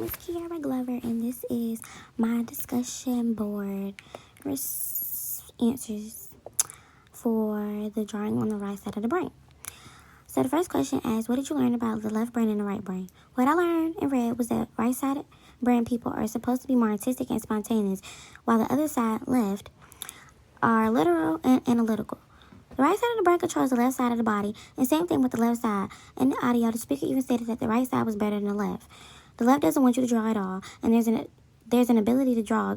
is Kiara Glover, and this is my discussion board answers for the drawing on the right side of the brain. So the first question asks, what did you learn about the left brain and the right brain? What I learned and read was that right-sided brain people are supposed to be more artistic and spontaneous, while the other side, left, are literal and analytical. The right side of the brain controls the left side of the body, and same thing with the left side. In the audio, the speaker even stated that the right side was better than the left. The left doesn't want you to draw at all, and there's an ability to draw.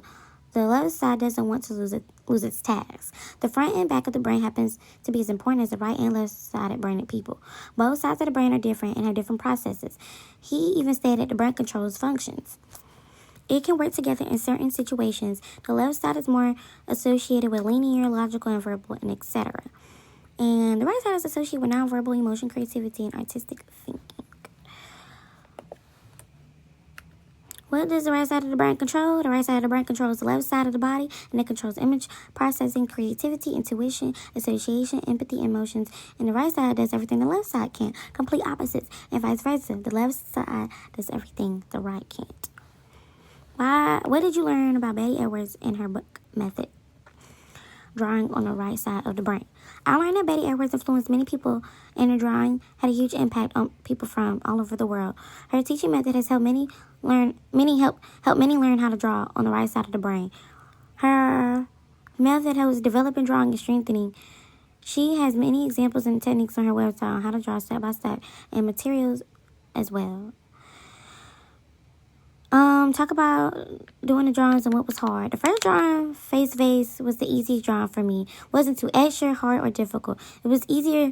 The left side doesn't want to lose its task. The front and back of the brain happens to be as important as the right and left-sided brained people. Both sides of the brain are different and have different processes. He even stated the brain controls functions. It can work together in certain situations. The left side is more associated with linear, logical, and verbal, and etc. And the right side is associated with nonverbal, emotion, creativity, and artistic thinking. What does the right side of the brain control? The right side of the brain controls the left side of the body, and it controls image processing, creativity, intuition, association, empathy, emotions. And the right side does everything the left side can. Complete opposites, and vice versa. The left side does everything the right can't. What did you learn about Betty Edwards in her book, Method? Drawing on the right side of the brain. I learned that Betty Edwards influenced many people, and her drawing had a huge impact on people from all over the world. Her teaching method has helped many learn how to draw on the right side of the brain. Her method helps developing drawing and strengthening. She has many examples and techniques on her website on how to draw step by step and materials as well. Talk about doing the drawings and what was hard. The first drawing, face was the easiest drawing for me. It wasn't too extra, hard, or difficult. It was easier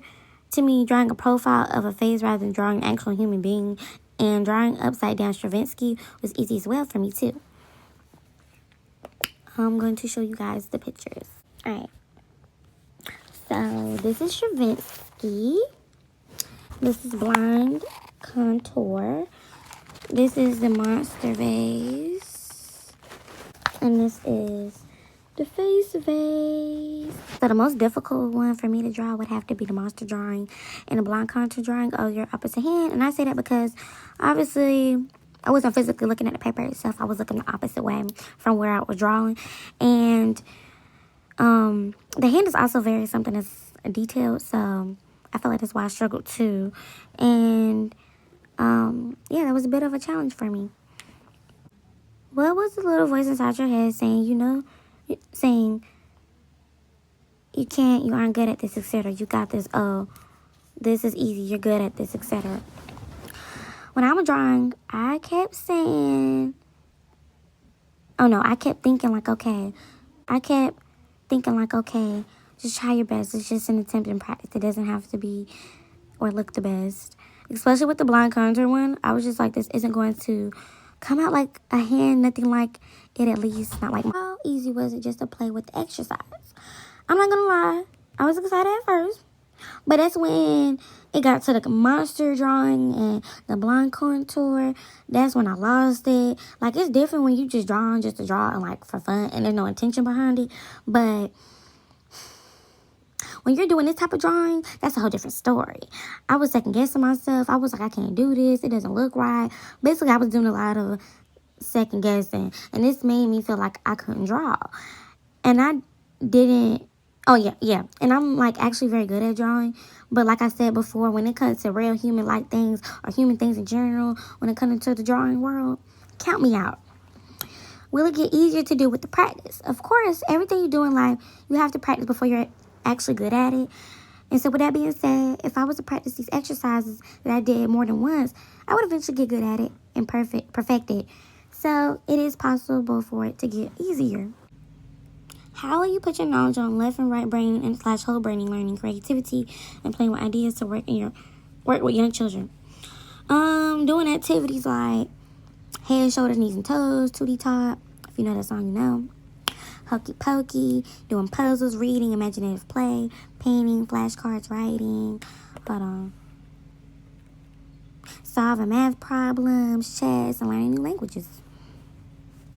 to me drawing a profile of a face rather than drawing an actual human being. And drawing upside down Stravinsky was easy as well for me too. I'm going to show you guys the pictures. Alright. So this is Stravinsky. This is Blind Contour. This is the monster vase. And this is the face vase. So the most difficult one for me to draw would have to be the monster drawing and the blind contour drawing of your opposite hand. And I say that because obviously I wasn't physically looking at the paper itself. I was looking the opposite way from where I was drawing. And the hand is also very something that's detailed. So I feel like that's why I struggled too. And yeah, that was a bit of a challenge for me. What was the little voice inside your head saying, you can't, you aren't good at this, etc. You got this, oh, this is easy, you're good at this, etc. When I was drawing, I kept saying, I kept thinking like, okay, just try your best. It's just an attempt in practice. It doesn't have to be or look the best. Especially with the blind contour one, I was just like, this isn't going to come out like a hand, nothing like it, at least not like how easy was it just to play with the exercise. I'm not gonna lie, I was excited at first, but that's when it got to the monster drawing and the blind contour. That's when I lost it. Like, it's different when you just drawing just to draw and like for fun and there's no intention behind it, but when you're doing this type of drawing, that's a whole different story. I was second guessing myself. I was like, I can't do this. It doesn't look right. Basically, I was doing a lot of second guessing. And this made me feel like I couldn't draw. And I didn't. Oh, yeah. And I'm like actually very good at drawing. But like I said before, when it comes to real human-like things or human things in general, when it comes into the drawing world, count me out. Will it get easier to do with the practice? Of course, everything you do in life, you have to practice before you're actually good at it. And so with that being said, if I was to practice these exercises that I did more than once, I would eventually get good at it and perfect it. So it is possible for it to get easier. How will you put your knowledge on left and right brain and / whole brain learning, creativity, and playing with ideas to work with young children? Doing activities like head, shoulders, knees, and toes, Tootie Top. If you know that song, you know. Hokey Pokey, doing puzzles, reading, imaginative play, painting, flashcards, writing, solving math problems, chess, and learning new languages.